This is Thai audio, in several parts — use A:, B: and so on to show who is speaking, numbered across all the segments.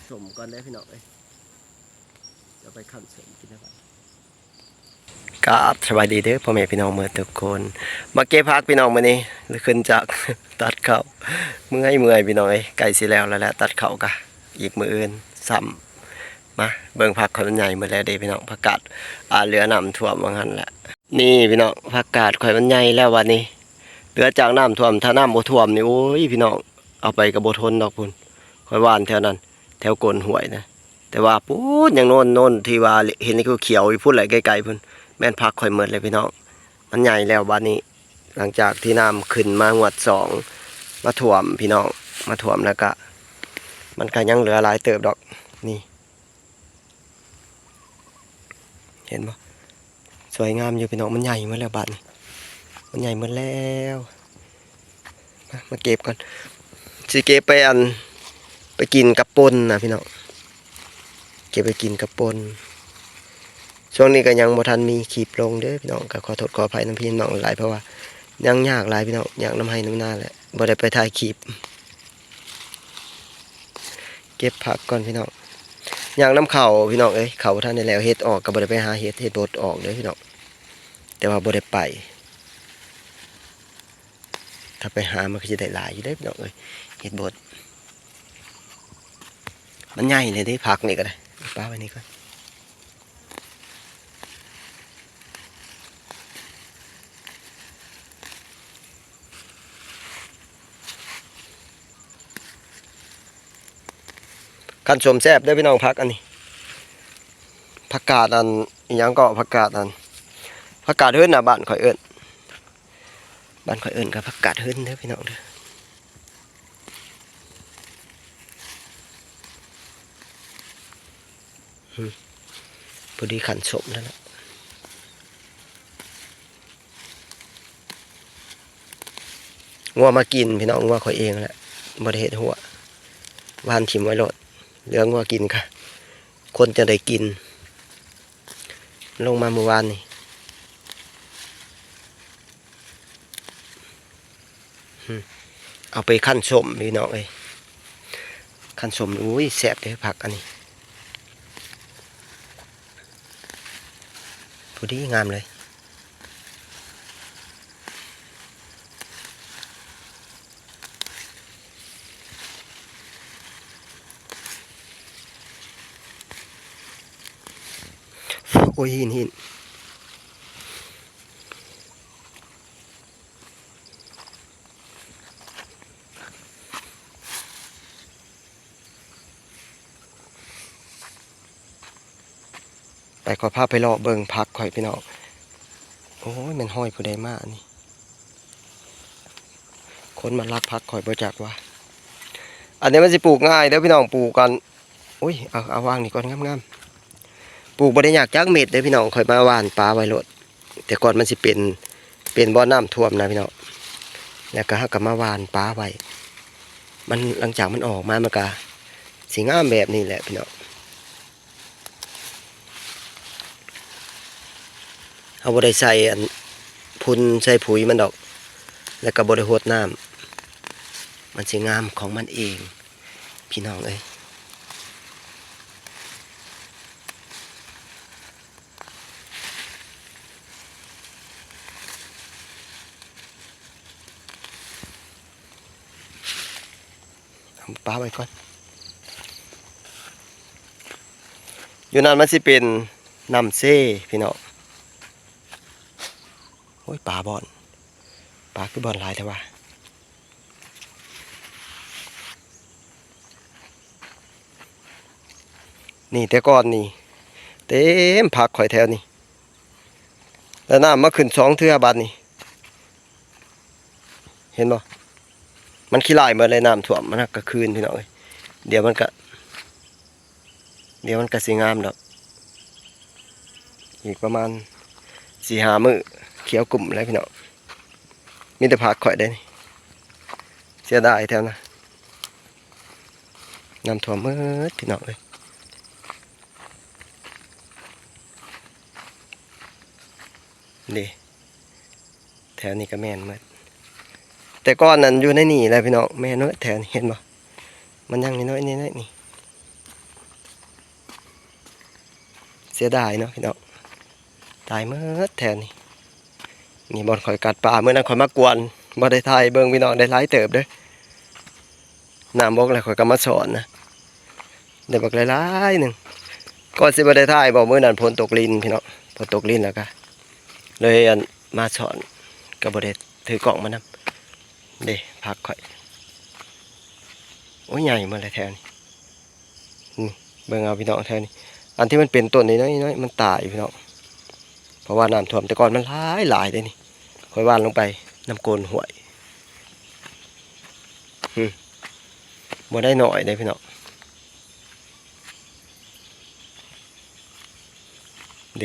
A: สมก่อนได้พี่น้องจะไปขั้นสมกินได้ปะครับสวัสดีเด้อพ่อแม่พี่น้องเมื่อทุกคนมาเก็บพักพี่น้องมานี่ขึ้นจาก ตัดเขาเมื่อยพี่น้องไก่สิแล้วแหละตัดเขากะอีกมืออื่นซ้ำมาเบิ่งผักขอยมันใหญ่เมื่อแล้วเด้พี่น้องผักกาดเหลือน้ำท่วมว่างั้นแหละนี่พี่น้องผักกาดข่อยมันใหญ่แล้ววันนี้เหลือจากน้ำท่วมถ้าน้ำบ่ท่วมนี่โอ้ยพี่น้องเอาไปกับบ่ทนดอกพุ่นข่อยว่านแถวนั้นแถวโกนห้วยนะแต่ว่าปู๊ดอย่างโน่นที่ว่าเห็นนี่คือเขียวอยู่พุ่นไหลไกลๆพุ่นแม่นพักข่อยเมิดเลยพี่น้องมันใหญ่แล้ววันนี้หลังจากที่น้ำขึ้นมางวดสองมาถ่วมพี่น้องมาถ่วมแล้วก็มันก็ยังเหลือหลายเติบดอกนี่เห็นปะสวยงามอยู่พี่น้องมันใหญ่เมื่อแล้วบัดนี้มันใหญ่เมื่อแล้วมาเก็บก่อนสิเก็บไปกินกับปนนะพี่น้องเก็บไปกินกับปนช่วงนี้ก็ยังบ่ทันมีขีบลงเด้อพี่น้องก็ขอโทษขออภัยน้ำพี่น้องหลายเพราะว่ายังยากหลายพี่น้องอยากน้ำให้น้ำหน้าแหละบ่ได้ไปถ่ายขีบเก็บผักก่อนพี่น้องอยากน้ำเข่าพี่น้องเข่าท่านได้แล้วเฮ็ดออกก็บ่ได้ไปหาเฮ็ดบดออกเด้อพี่น้องแต่ว่าบ่ได้ไปถ้าไปหามันก็จะได้หลายอยู่เด้อพี่น้องเฮ็ดบดมันใหญ่เลยเด้ผักนี่ก็ได้ป้าไว้นี่ก่อนคันชมแซ่บได้พี่น้องพักอันนี้ผักกาดยังก็ผักกาดผักกาดเฮิรนน่ะบ้านข่อยเอิ้นกับผักกาดเฮิรนเด้อพี่น้องเด้อพอดีขันชมแล้วนะงัวมากินพี่น้องงัวข่อยเองแหละบ่ได้เฮ็ดหัววานถิ่มไว้โลดเหลืองัวกินค่ะคนจะได้กินลงมาเมื่อวานนี่เอาไปขั้นชมพี่น้องขั้นชมอุ้ยแซ่บเลยผักอันนี้พอดีงามเลยโอ้ยหินไปขอพาไปรอเบิ่งพักข่อยพี่น้องโอ้ยมันห้อยผู้ใดมากนี่คนมารักพักข่อยบ่จักว่าอันนี้มันสิปลูกง่ายเด้อพี่น้องปลูกกันอุ้ยเอาวางนี่ก่อนงามปลูกบ่ได้ยากจักเม็ดเด้อพี่น้องข่อยมาหว่านปลาไว้โลดแต่ก่อนมันสิเป็นบ่อน้ำท่วมนะพี่น้องแล้วก็เฮาก็มาหว่านปลาไว้มันหลังจากมันออกมามันก็สิงามแบบนี้แหละพี่น้องเอาบ่ได้ใส่พุ่นใส่ปุ๋ยมันดอกแล้วก็บ่ได้รดน้ำมันสิงามของมันเองพี่น้องเอาปลาไว้ก่อนอยู่นั่นมันสิเป็นน้ำเซ่พี่น้องโอ้ยปลาคือบอนหลายแต่ว่านี่แต่ก่อนนี่เต็มผักข่อยแถวนี่แล้วน้ำมาขึ้น2 เทื่อบัดนี่เห็นบ่มันขี้ลายหมดเลยน้ำท่วมมันก็คืนพี่น้องเดี๋ยวมันก็สิงามดอกอีกประมาณ4-5 มื้อเขียวกลุ่มแล้วพี่น้องมีแต่ผักข่อยได้นี่เสียดายแถวนะน้ำท่วมหมดพี่น้องนี่แถวนี้ก็แม่นหมดแต่ก้อนนั้นอยู่ในนี่แหละพี่น้องแม่นเนอะแถวนี้เห็นบ่มันยังน้อยนี่ เสียดายเนาะพี่น้องตายเมื่อแทนนี่บอลข่อยกัดปลาเมื่อนั้นข่อยมากวนบ่ได้ถ่ายเบิ่งพี่น้องได้หลายเติบเด้อน้ำบกแล้วข่อยก็มาสอนนะได้บักหลายๆหนึ่งก่อนสิบ่ได้ถ่ายบอกมื้อนั้นฝนตกลิ้นพี่น้องฝนตกลิ้นแล้วก็เลยอันมาสอนก็บ่ได้ถือกล่องมานำเด้พักข่อยโอ้ยใหญ่มาเลยแทนนี่เบิ่งเอาพี่น้องแทนนี่อันที่มันเป็นต้นน้อยๆมันตายพี่น้องเพราะว่าน้ำท่วมแต่ก่อนมันหลายเลยนี่ค่อยว่านลงไปน้ำโกนห่วยบ่ได้หน่อยเลยพี่น้องเ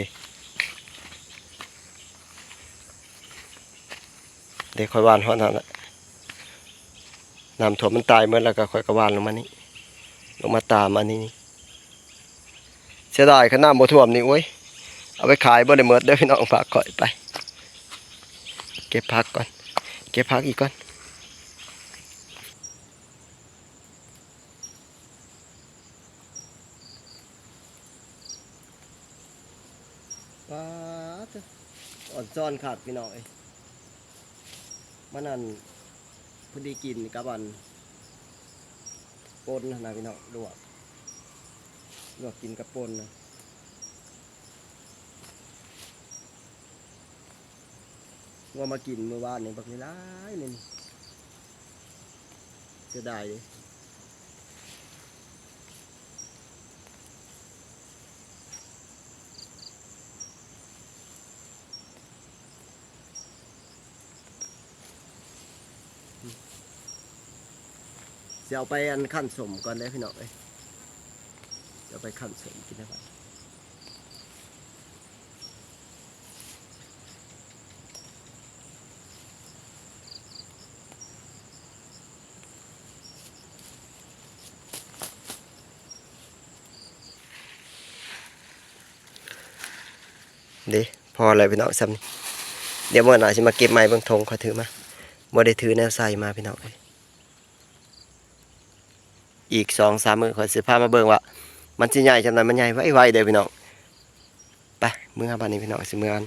A: ด็กค่อยว่านเพราะนั่นแหละน้ำท่วมมันตายเมื่อแล้วก็ค่อยกระว่านลงมานี่ลงมาตามอันนี้เสียดายขนาดบ่ท่วมนี่โอ้ยเอาไปขายบ่ได้หมดเด้อพี่น้องฝากข่อยไปเก็บผักก่อนเก็บผักอีกก่อนปลาอ่อนซ้อนขาดพี่น้องมันนั่นพอดีกินกับอันปนนะพี่น้องลวกกินกับปนนะว่ามากินเมื่อวานนี่บักหลายนี่เสียดายเลยจะเอาไปอันขั้นสมก่อนเลยพี่น้องจะไปขั้นสมกินได้ไหมเดี๋ยวพออะไรพี่น้องซ้ำนี่เดี๋ยวเมื่อไหร่จะมาเก็บไม้เบื้องทงขอถือมาบ่ได้ถือแนวใส่มาพี่น้องอีก2-3 มื้อขอสิพามาเบิ่งว่ามันสิใหญ่จำนั้นมันใหญ่ไวๆเด้อพี่น้องไปเมื่อบ้านนี้พี่น้องสิเมื่อกัน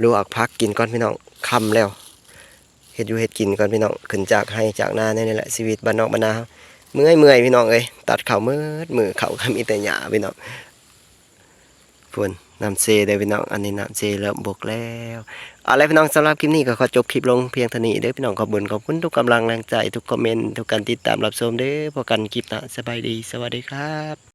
A: ลวกพักกินก่อนพี่น้องค่ำแล้วเฮ็ดอยู่เฮ็ดกินก่อนพี่น้องขึ้นจากให้จากนานี่แหละชีวิตบ้านนอกบ้านนาเมื่อยพี่น้องเอ้ยตัดข้าวมือข้าวก็มีแต่หญ้าพี่น้องพุ่นน้ำเซเด้อพี่น้องอันนี้น้ำเซเริ่มบกแล้วอะไรพี่น้องสำหรับคลิปนี้ก็ขอจบคลิปลงเพียงเท่านี้เด้อพี่น้องขอบคุณทุกกำลังแรงใจทุกคอมเมนต์ทุกการติดตามรับชมเด้อพบกันคลิปหน้าสบายดีสวัสดีครับ